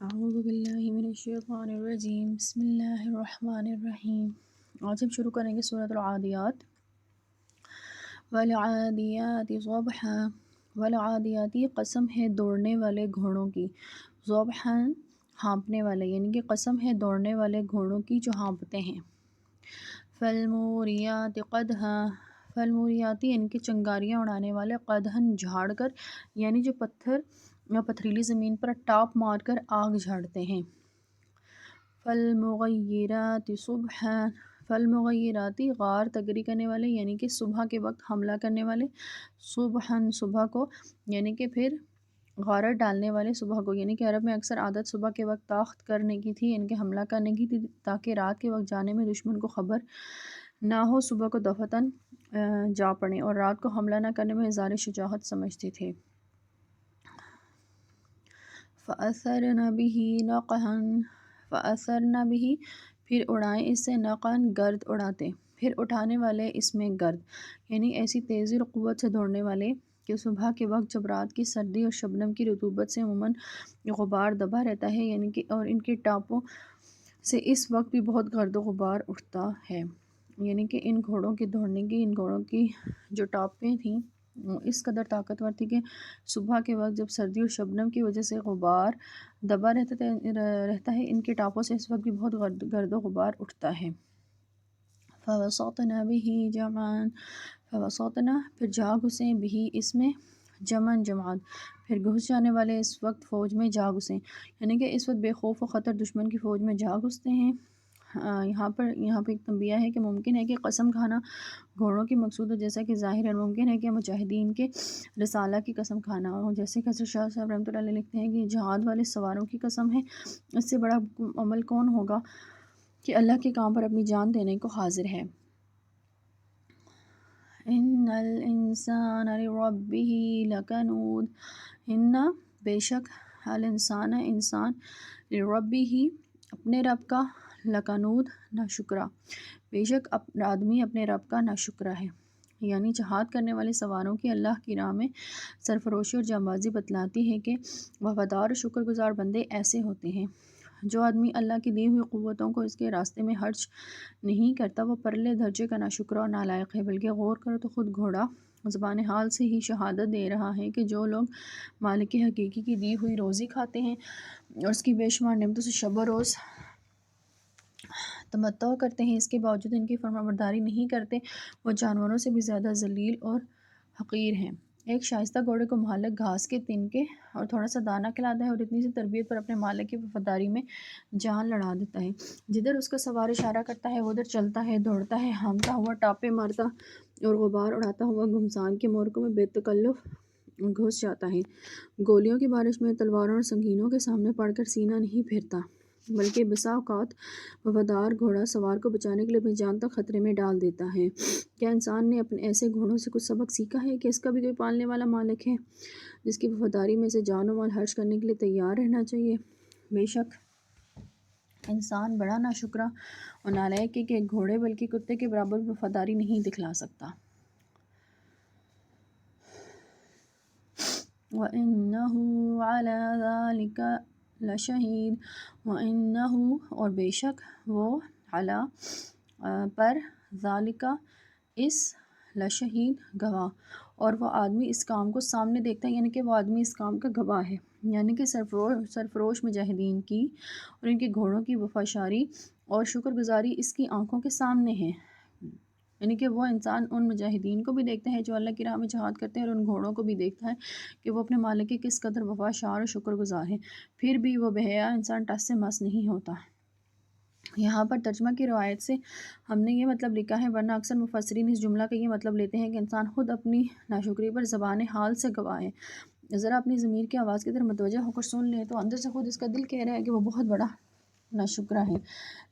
اعوذ باللہ من الشیطان الرجیم بسم اللہ الرحمن الرحیم۔ آج ہم شروع کریں گے سورۃ العادیات۔ والعادیات ضبحا، والعادیاتی قسم ہے دوڑنے والے گھوڑوں کی، ضبحا ہانپنے والے، یعنی کہ قسم ہے دوڑنے والے گھوڑوں کی جو ہانپتے ہیں۔ فالموریات قدحا، فالموریاتی یعنی کہ چنگاریاں اڑانے والے، قدحن جھاڑ کر، یعنی جو پتھر یا پتھریلی زمین پر ٹاپ مار کر آگ جھاڑتے ہیں۔ فالمغیرات صبحا، فالمغیراتی غار تگری کرنے والے، یعنی کہ صبح کے وقت حملہ کرنے والے، صبحن صبح کو، یعنی کہ پھر غارت ڈالنے والے صبح کو، یعنی کہ عرب میں اکثر عادت صبح کے وقت تاخت کرنے کی تھی، یعنی کہ حملہ کرنے کی تھی تاکہ رات کے وقت جانے میں دشمن کو خبر نہ ہو، صبح کو دفتن جا پڑیں، اور رات کو حملہ نہ کرنے میں اظہار شجاعت سمجھتے تھے۔ فَأَثَرْنَ بِهِ نَقْعًا، فَأَثَرْنَ بِهِ پھر اڑائیں اس سے، نقعًا گرد اڑاتے، پھر اٹھانے والے اس میں گرد، یعنی ایسی تیزی اور قوت سے دوڑنے والے کہ صبح کے وقت جب رات کی سردی اور شبنم کی رطوبت سے عموماً غبار دبا رہتا ہے، یعنی کہ اور ان کے ٹاپوں سے اس وقت بھی بہت گرد و غبار اٹھتا ہے، یعنی کہ ان گھوڑوں کے دوڑنے کی، ان گھوڑوں کی جو ٹاپیں تھیں اس قدر طاقتور تھی کہ صبح کے وقت جب سردی اور شبنم کی وجہ سے غبار دبا رہتا ہے، ان کے ٹاپوں سے اس وقت بھی بہت گرد و غبار اٹھتا ہے۔ فَوَسَطْنَ بِهِ جَمْعًا، فَوَسَطْنَ پھر جا گھسیں، بِهِ اس میں، جمعًا جماعت، پھر گھس جانے والے اس وقت فوج میں جا گھسیں، یعنی کہ اس وقت بے خوف و خطر دشمن کی فوج میں جا گھستے ہیں۔ یہاں پہ ایک تنبیہ ہے کہ ممکن ہے کہ قسم کھانا گھوڑوں کی مقصود ہو، جیسا کہ ظاہر ہے ممکن ہے کہ مجاہدین کے رسالہ کی قسم کھانا ہو، جیسے کہ حضرت شاہ صاحب رحمۃ اللہ علیہ لکھتے ہیں کہ جہاد والے سواروں کی قسم ہے، اس سے بڑا عمل کون ہوگا کہ اللہ کے کام پر اپنی جان دینے کو حاضر ہے۔ ان الانسان لربہ لکنود، ان بے شک الانسان انسان، لربہ اپنے رب کا، لکنود ناشکرا، بے شک آدمی اپنے رب کا ناشکرا ہے، یعنی جہاد کرنے والے سواروں کی اللہ کی راہ میں سرفروشی اور جانبازی بتلاتی ہے کہ وفادار اور شکر گزار بندے ایسے ہوتے ہیں۔ جو آدمی اللہ کی دی ہوئی قوتوں کو اس کے راستے میں خرچ نہیں کرتا وہ پرلے درجے کا ناشکرا اور نالائق ہے۔ بلکہ غور کرو تو خود گھوڑا زبان حال سے ہی شہادت دے رہا ہے کہ جو لوگ مالک حقیقی کی دی ہوئی روزی کھاتے ہیں اور اس کی بے شمار نعمتوں سے شب و روز تمتع کرتے ہیں، اس کے باوجود ان کی فرمانبرداری نہیں کرتے، وہ جانوروں سے بھی زیادہ ذلیل اور حقیر ہیں۔ ایک شائستہ گھوڑے کو مالک گھاس کے تنکے اور تھوڑا سا دانہ کھلاتا ہے اور اتنی سی تربیت پر اپنے مالک کی وفاداری میں جان لڑا دیتا ہے۔ جدھر اس کا سوار اشارہ کرتا ہے ادھر چلتا ہے، دوڑتا ہے، ہانپتا ہوا، ٹاپے مارتا اور غبار اڑاتا ہوا گھمسان کے مورکوں میں بے تکلف گھس جاتا ہے۔ گولیوں کی بارش میں تلواروں اور سنگینوں کے سامنے پڑ کر سینہ نہیں پھیرتا، بلکہ بسا اوقات وفادار گھوڑا سوار کو بچانے کے لیے اپنی جان تک خطرے میں ڈال دیتا ہے۔ کیا انسان نے اپنے ایسے گھوڑوں سے کچھ سبق سیکھا ہے کہ اس کا بھی کوئی پالنے والا مالک ہے جس کی وفاداری میں اسے جان و مال خرچ کرنے کے لیے تیار رہنا چاہیے؟ بے شک انسان بڑا ناشکرا اور نالائق ہے کہ ایک گھوڑے بلکہ کتے کے برابر وفاداری نہیں دکھلا سکتا۔ وَإِنَّهُ عَلَى ذَلِكَ لَشَهِيدٌ، وَإِنَّهُ اور بے شک وہ، علی پر، ذَلِكَ اس، لشہید گواہ، اور وہ آدمی اس کام کو سامنے دیکھتا ہے، یعنی کہ وہ آدمی اس کام کا گواہ ہے، یعنی کہ سرفروش مجاہدین کی اور ان کے گھوڑوں کی وفاشاری اور شکر گزاری اس کی آنکھوں کے سامنے ہے، یعنی کہ وہ انسان ان مجاہدین کو بھی دیکھتا ہے جو اللہ کی راہ میں جہاد کرتے ہیں اور ان گھوڑوں کو بھی دیکھتا ہے کہ وہ اپنے مالک کے کس قدر وفاشار اور شکر گزار ہیں، پھر بھی وہ بے حیا انسان ٹس سے مس نہیں ہوتا۔ یہاں پر ترجمہ کی روایت سے ہم نے یہ مطلب لکھا ہے، ورنہ اکثر مفسرین اس جملہ کا یہ مطلب لیتے ہیں کہ انسان خود اپنی ناشکری پر زبان حال سے گواہ ہے۔ ذرا اپنی ضمیر کی آواز کی طرف متوجہ ہو کر سن لیں تو اندر سے خود اس کا دل کہہ رہا ہے کہ وہ بہت بڑا ناشکرا ہے،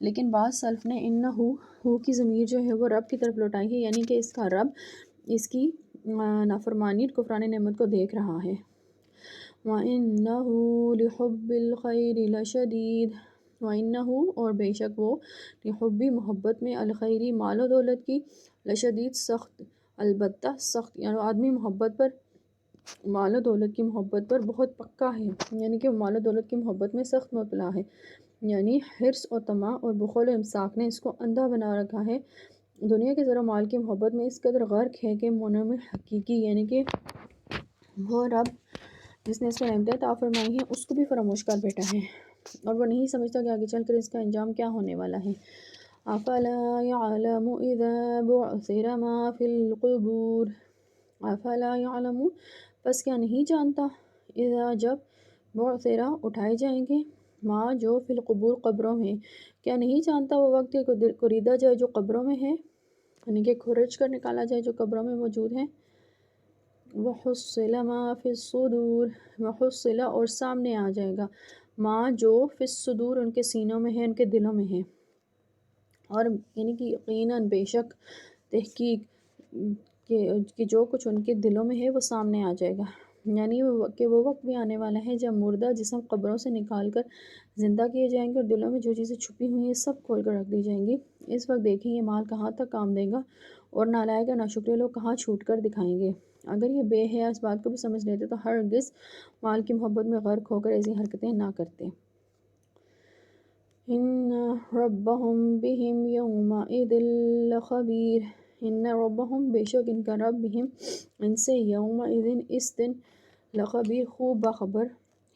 لیکن بعض سلف نے ہو کی ضمیر جو ہے وہ رب کی طرف لوٹائی ہے، یعنی کہ اس کا رب اس کی نافرمانی اور کفران نعمت کو دیکھ رہا ہے۔ وَإِنَّهُ لِحُبِّ الْخَيْرِ لَشَدِيدٌ، وَإِنَّهُ اور بے شک وہ، لِحُبِّ محبت میں، الخیری مال و دولت کی، لشدید سخت، البتہ سخت، یعنی آدمی محبت پر مال و دولت کی محبت پر بہت پکا ہے، یعنی کہ مال و دولت کی محبت میں سخت مبتلا ہے، یعنی حرص اور طمع اور بخل و امساک نے اس کو اندھا بنا رکھا ہے۔ دنیا کے ذرا مال کی محبت میں اس قدر غرق ہے کہ منعم حقیقی یعنی کہ وہ رب جس نے اس کو نعمتیں عطا فرمائی ہیں اس کو بھی فراموش کر بیٹھا ہے، اور وہ نہیں سمجھتا کہ آگے چل کر اس کا انجام کیا ہونے والا ہے۔ افلا يعلم اذا بعثر ما في القبور، افلا يعلم پس کیا نہیں جانتا، اذا جب بعثر اٹھائے جائیں گے، ما جو فی القبور قبروں میں، کیا نہیں جانتا وہ وقت کہ قریدا جائے جو قبروں میں ہے، یعنی کہ کھرچ کر نکالا جائے جو قبروں میں موجود ہیں۔ وحصل ما فی الصدور، وحصل اور سامنے آ جائے گا، ما جو فی الصدور ان کے سینوں میں ہے، ان کے دلوں میں ہے، اور یعنی کہ یقیناً بے شک تحقیق کہ جو کچھ ان کے دلوں میں ہے وہ سامنے آ جائے گا، یعنی کہ وہ وقت بھی آنے والا ہے جب مردہ جسم قبروں سے نکال کر زندہ کیے جائیں گے اور دلوں میں جو چیزیں چھپی ہوئی ہیں سب کھول کر رکھ دی جائیں گی۔ اس وقت دیکھیں یہ مال کہاں تک کام دے گا اور نالائق اور ناشکرے لوگ کہاں چھوٹ کر دکھائیں گے۔ اگر یہ بے حیا اس بات کو بھی سمجھ لیتے تو ہرگز مال کی محبت میں غرق ہو کر ایسی حرکتیں نہ کرتے۔ ان ربهم بهم یومئذ لخبیر، ان ربهم بے شک ان کا رب بہم ان سے یومئذ اس دن لخبیر خوب باخبر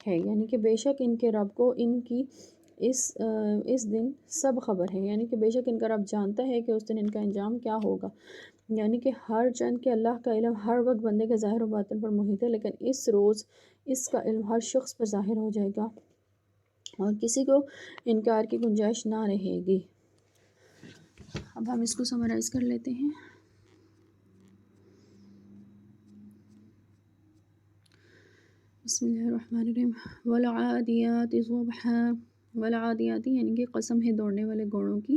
ہے، یعنی کہ بے شک ان کے رب کو ان کی اس دن سب خبر ہے، یعنی کہ بے شک ان کا رب جانتا ہے کہ اس دن ان کا انجام کیا ہوگا، یعنی کہ ہر چند کہ اللہ کا علم ہر وقت بندے کے ظاہر و باطن پر محیط ہے، لیکن اس روز اس کا علم ہر شخص پر ظاہر ہو جائے گا اور کسی کو انکار کی گنجائش نہ رہے گی۔ اب ہم اس کو سمرائز کر لیتے ہیں۔ بسم اللہ الرحمن الرحیم۔ والعادیات ضبحا، والعادیات یعنی کہ قسم ہے دوڑنے والے گھوڑوں کی،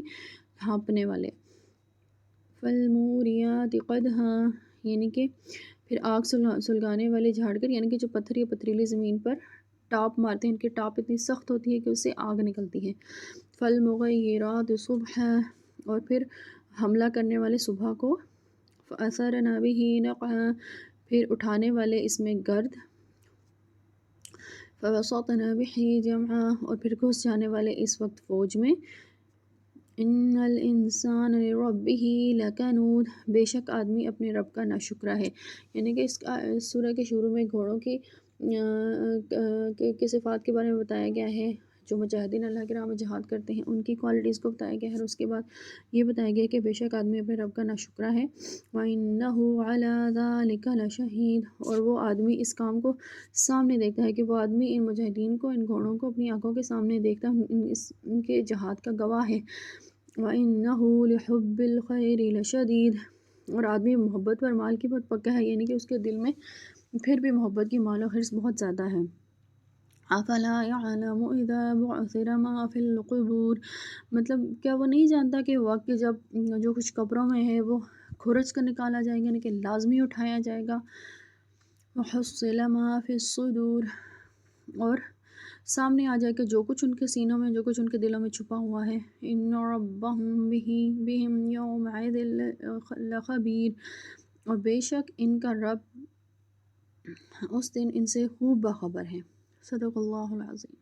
ہانپنے والے۔ فالموریات قدحا یعنی کہ پھر آگ سلگانے والے جھاڑ کر، یعنی کہ جو پتھر یا پتھریلی زمین پر ٹاپ مارتے ہیں ان کی ٹاپ اتنی سخت ہوتی ہے کہ اس سے آگ نکلتی ہے۔ فالمغیرات صبحا اور پھر حملہ کرنے والے صبح کو، فأثرن به نقعا پھر اٹھانے والے اس میں گرد، فوسطن به جمعا اور پھر گھس جانے والے اس وقت فوج میں۔ ان الانسان لربہ لکنود بے شک آدمی اپنے رب کا ناشکرا ہے، یعنی کہ اس سورہ کے شروع میں گھوڑوں کی صفات کے بارے میں بتایا گیا ہے، جو مجاہدین اللہ کی راہ میں جہاد کرتے ہیں ان کی کوالٹیز کو بتایا گیا ہے، اور اس کے بعد یہ بتایا گیا کہ بے شک آدمی اپنے رب کا ناشکرا ہے۔ وَإِنَّهُ عَلَى ذَلِكَ لَشَهِيدٌ اور وہ آدمی اس کام کو سامنے دیکھتا ہے کہ وہ آدمی ان مجاہدین کو، ان گھوڑوں کو اپنی آنکھوں کے سامنے دیکھتا ہے، ان کے جہاد کا گواہ ہے۔ وَإِنَّهُ لِحُبِّ الْخَيْرِ لَشَدِيدٌ اور آدمی محبت پر مال کی بہت پکا ہے، یعنی کہ اس کے دل میں پھر بھی محبت کی مال و حرص بہت زیادہ ہے۔ افلا يعلم اذا بعثر ما في القبور مطلب کیا وہ نہیں جانتا کہ وقت جب جو کچھ قبروں میں ہے وہ کھرچ کر نکالا جائے گا، یعنی کہ لازمی اٹھایا جائے گا۔ وحصل ما في الصدور اور سامنے آ جائے کہ جو کچھ ان کے سینوں میں، جو کچھ ان کے دلوں میں چھپا ہوا ہے۔ ان ربهم بهم يومئذ لخبیر اور بے شک ان کا رب اس دن ان سے خوب باخبر ہے۔ صدق اللہ العظیم۔